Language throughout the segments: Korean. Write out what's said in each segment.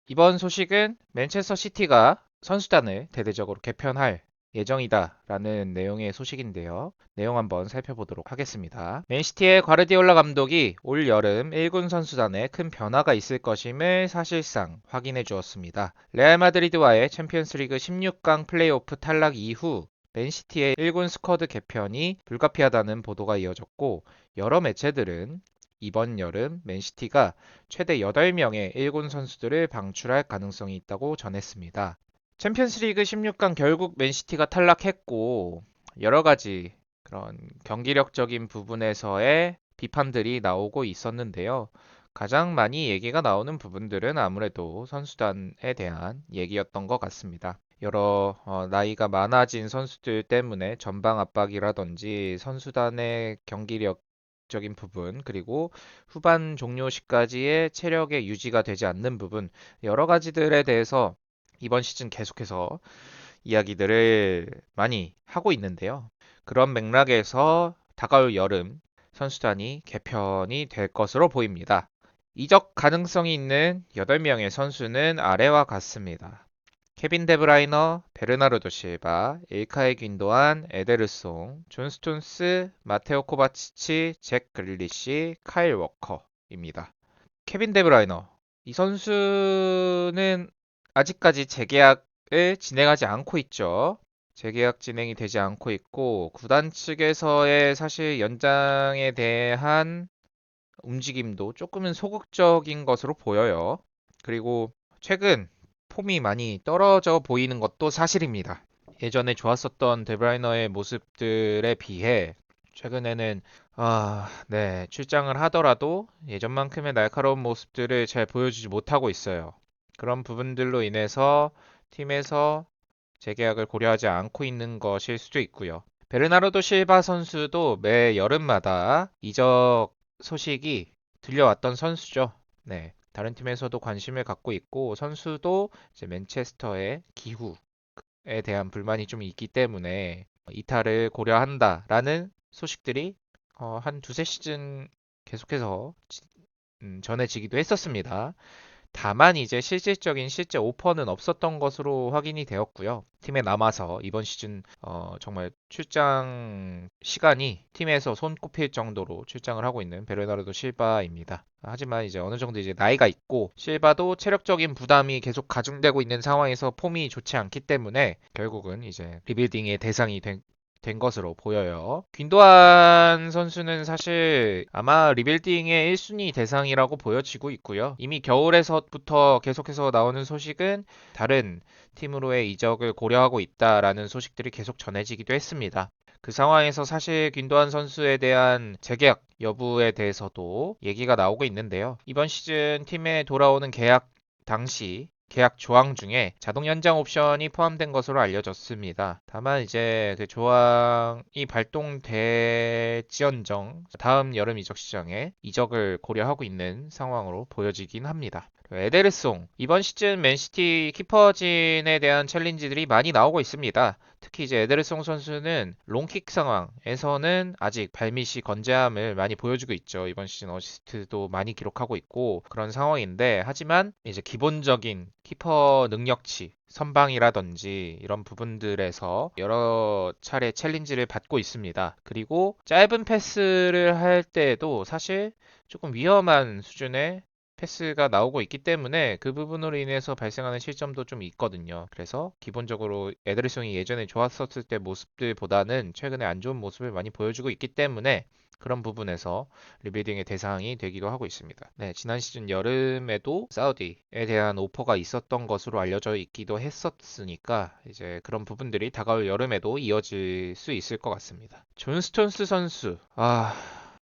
이번 소식은 맨체스터 시티가 선수단을 대대적으로 개편할 예정이다라는 내용의 소식인데요. 내용 한번 살펴보도록 하겠습니다. 맨시티의 과르디올라 감독이 올 여름 1군 선수단에 큰 변화가 있을 것임을 사실상 확인해 주었습니다. 레알 마드리드와의 챔피언스리그 16강 플레이오프 탈락 이후 맨시티의 1군 스쿼드 개편이 불가피하다는 보도가 이어졌고 여러 매체들은 이번 여름 맨시티가 최대 8명의 일군 선수들을 방출할 가능성이 있다고 전했습니다. 챔피언스리그 16강 결국 맨시티가 탈락했고 여러 가지 그런 경기력적인 부분에서의 비판들이 나오고 있었는데요. 가장 많이 얘기가 나오는 부분들은 아무래도 선수단에 대한 얘기였던 것 같습니다. 여러 나이가 많아진 선수들 때문에 전방 압박이라든지 선수단의 경기력적인 부분 그리고 후반 종료 시까지의 체력의 유지가 되지 않는 부분 여러 가지들에 대해서 이번 시즌 계속해서 이야기들을 많이 하고 있는데요. 그런 맥락에서 다가올 여름 선수단이 개편이 될 것으로 보입니다. 이적 가능성이 있는 8명의 선수는 아래와 같습니다. 케빈 데브라이너, 베르나르도 실바, 일카이 귄도안, 에데르송, 존 스톤스, 마테오 코바치치, 잭 글리시, 카일 워커입니다. 케빈 데브라이너. 이 선수는 아직까지 재계약을 진행하지 않고 있죠. 재계약 진행이 되지 않고 있고 구단 측에서의 사실 연장에 대한 움직임도 조금은 소극적인 것으로 보여요. 그리고 최근 폼이 많이 떨어져 보이는 것도 사실입니다. 예전에 좋았었던 데브라이너의 모습들에 비해 최근에는 네, 출장을 하더라도 예전만큼의 날카로운 모습들을 잘 보여주지 못하고 있어요. 그런 부분들로 인해서 팀에서 재계약을 고려하지 않고 있는 것일 수도 있고요. 베르나르도 실바 선수도 매 여름마다 이적 소식이 들려왔던 선수죠. 네. 다른 팀에서도 관심을 갖고 있고 선수도 이제 맨체스터의 기후에 대한 불만이 좀 있기 때문에 이탈을 고려한다라는 소식들이 한 두세 시즌 계속해서 전해지기도 했었습니다. 다만 이제 실질적인 실제 오퍼는 없었던 것으로 확인이 되었고요. 팀에 남아서 이번 시즌 정말 출장 시간이 팀에서 손꼽힐 정도로 출장을 하고 있는 베르나르도 실바입니다. 하지만 이제 어느 정도 이제 나이가 있고 실바도 체력적인 부담이 계속 가중되고 있는 상황에서 폼이 좋지 않기 때문에 결국은 이제 리빌딩의 대상이 된 것으로 보여요. 균도안 선수는 사실 아마 리빌딩의 1순위 대상이라고 보여지고 있고요. 이미 겨울에서부터 계속해서 나오는 소식은 다른 팀으로의 이적을 고려하고 있다라는 소식들이 계속 전해지기도 했습니다. 그 상황에서 사실 균도안 선수에 대한 재계약 여부에 대해서도 얘기가 나오고 있는데요. 이번 시즌 팀에 돌아오는 계약 당시 계약 조항 중에 자동 연장 옵션이 포함된 것으로 알려졌습니다. 다만 이제 그 조항이 발동될지언정 다음 여름 이적 시장에 이적을 고려하고 있는 상황으로 보여지긴 합니다. 에데르송 이번 시즌 맨시티 키퍼진에 대한 챌린지들이 많이 나오고 있습니다. 특히 이제 에데르송 선수는 롱킥 상황에서는 아직 발밑이 건재함을 많이 보여주고 있죠. 이번 시즌 어시스트도 많이 기록하고 있고 그런 상황인데 하지만 이제 기본적인 키퍼 능력치 선방이라든지 이런 부분들에서 여러 차례 챌린지를 받고 있습니다. 그리고 짧은 패스를 할 때에도 사실 조금 위험한 수준의 패스가 나오고 있기 때문에 그 부분으로 인해서 발생하는 실점도 좀 있거든요. 그래서 기본적으로 에드리송이 예전에 좋았었을 때 모습들보다는 최근에 안 좋은 모습을 많이 보여주고 있기 때문에 그런 부분에서 리빌딩의 대상이 되기도 하고 있습니다. 네, 지난 시즌 여름에도 사우디에 대한 오퍼가 있었던 것으로 알려져 있기도 했었으니까 이제 그런 부분들이 다가올 여름에도 이어질 수 있을 것 같습니다. 존 스톤스 선수,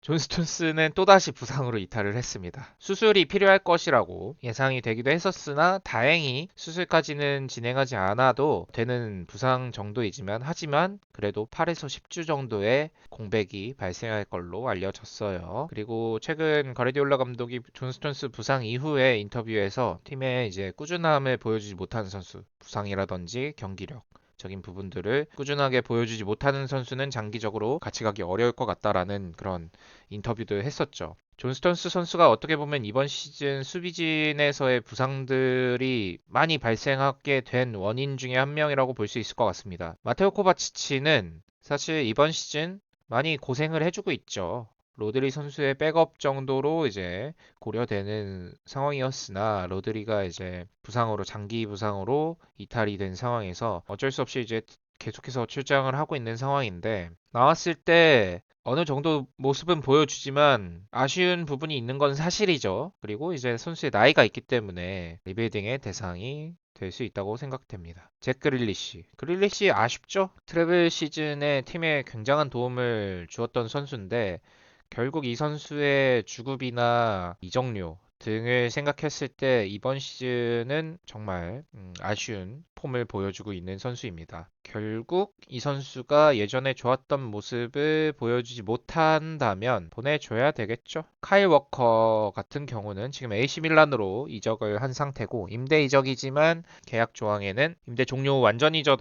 존 스톤스는 또다시 부상으로 이탈을 했습니다. 수술이 필요할 것이라고 예상이 되기도 했었으나 다행히 수술까지는 진행하지 않아도 되는 부상 정도이지만 하지만 그래도 8에서 10주 정도의 공백이 발생할 걸로 알려졌어요. 그리고 최근 가르디올라 감독이 존 스톤스 부상 이후에 인터뷰에서 팀의 이제 꾸준함을 보여주지 못하는 선수, 부상이라든지 경기력 적인 부분들을 꾸준하게 보여주지 못하는 선수는 장기적으로 같이 가기 어려울 것 같다라는 그런 인터뷰도 했었죠. 존 스톤스 선수가 어떻게 보면 이번 시즌 수비진에서의 부상들이 많이 발생하게 된 원인 중에 한 명이라고 볼 수 있을 것 같습니다. 마테오 코바치치는 사실 이번 시즌 많이 고생을 해주고 있죠. 로드리 선수의 백업 정도로 이제 고려되는 상황이었으나 로드리가 이제 부상으로 장기 부상으로 이탈이 된 상황에서 어쩔 수 없이 이제 계속해서 출장을 하고 있는 상황인데 나왔을 때 어느 정도 모습은 보여주지만 아쉬운 부분이 있는 건 사실이죠. 그리고 이제 선수의 나이가 있기 때문에 리빌딩의 대상이 될 수 있다고 생각됩니다. 잭 그릴리시. 그릴리시 아쉽죠? 트래블 시즌에 팀에 굉장한 도움을 주었던 선수인데 결국 이 선수의 주급이나 이적료 등을 생각했을 때 이번 시즌은 정말 아쉬운 폼을 보여주고 있는 선수입니다. 결국 이 선수가 예전에 좋았던 모습을 보여주지 못한다면 보내줘야 되겠죠. 카일 워커 같은 경우는 지금 AC 밀란으로 이적을 한 상태고 임대 이적이지만 계약 조항에는 임대 종료 완전 이적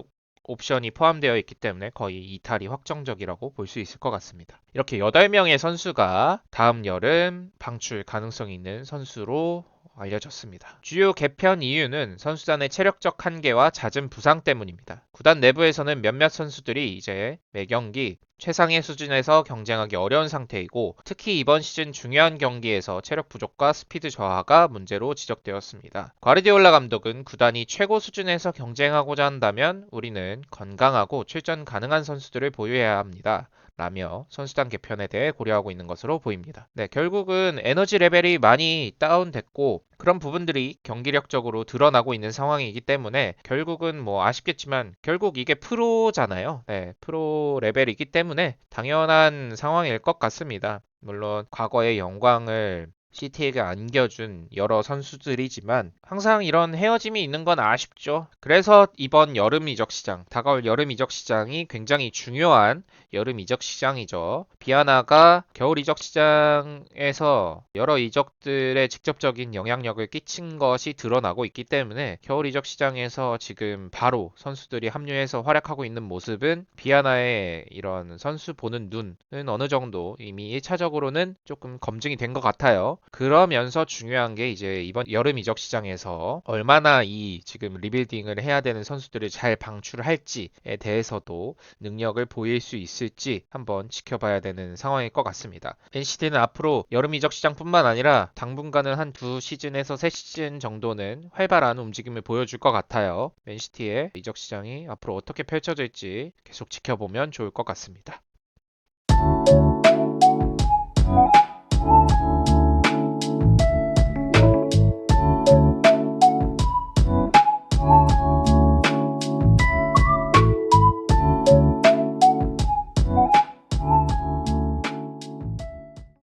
옵션이 포함되어 있기 때문에 거의 이탈이 확정적이라고 볼 수 있을 것 같습니다. 이렇게 8명의 선수가 다음 여름 방출 가능성이 있는 선수로 알려졌습니다. 주요 개편 이유는 선수단의 체력적 한계와 잦은 부상 때문입니다. 구단 내부에서는 몇몇 선수들이 이제 매 경기 최상의 수준에서 경쟁하기 어려운 상태이고 특히 이번 시즌 중요한 경기에서 체력 부족과 스피드 저하가 문제로 지적되었습니다. 과르디올라 감독은 구단이 최고 수준에서 경쟁하고자 한다면 우리는 건강하고 출전 가능한 선수들을 보유해야 합니다. 라며 선수단 개편에 대해 고려하고 있는 것으로 보입니다. 네, 결국은 에너지 레벨이 많이 다운됐고 그런 부분들이 경기력적으로 드러나고 있는 상황이기 때문에 결국은 뭐 아쉽겠지만 결국 이게 프로잖아요. 네, 프로 레벨이기 때문에 당연한 상황일 것 같습니다. 물론 과거의 영광을 CT에게 안겨준 여러 선수들이지만 항상 이런 헤어짐이 있는 건 아쉽죠. 그래서 이번 여름 이적 시장, 다가올 여름 이적 시장이 굉장히 중요한 여름 이적 시장이죠. 비아나가 겨울 이적 시장에서 여러 이적들의 직접적인 영향력을 끼친 것이 드러나고 있기 때문에 겨울 이적 시장에서 지금 바로 선수들이 합류해서 활약하고 있는 모습은 비아나의 이런 선수 보는 눈은 어느 정도 이미 1차적으로는 조금 검증이 된 것 같아요. 그러면서 중요한 게 이제 이번 여름 이적 시장에서 얼마나 이 지금 리빌딩을 해야 되는 선수들을 잘 방출할지에 대해서도 능력을 보일 수 있을지 한번 지켜봐야 되는 상황일 것 같습니다. NCT는 앞으로 여름 이적 시장뿐만 아니라 당분간은 한 두 시즌에서 세 시즌 정도는 활발한 움직임을 보여줄 것 같아요. NCT의 이적 시장이 앞으로 어떻게 펼쳐질지 계속 지켜보면 좋을 것 같습니다.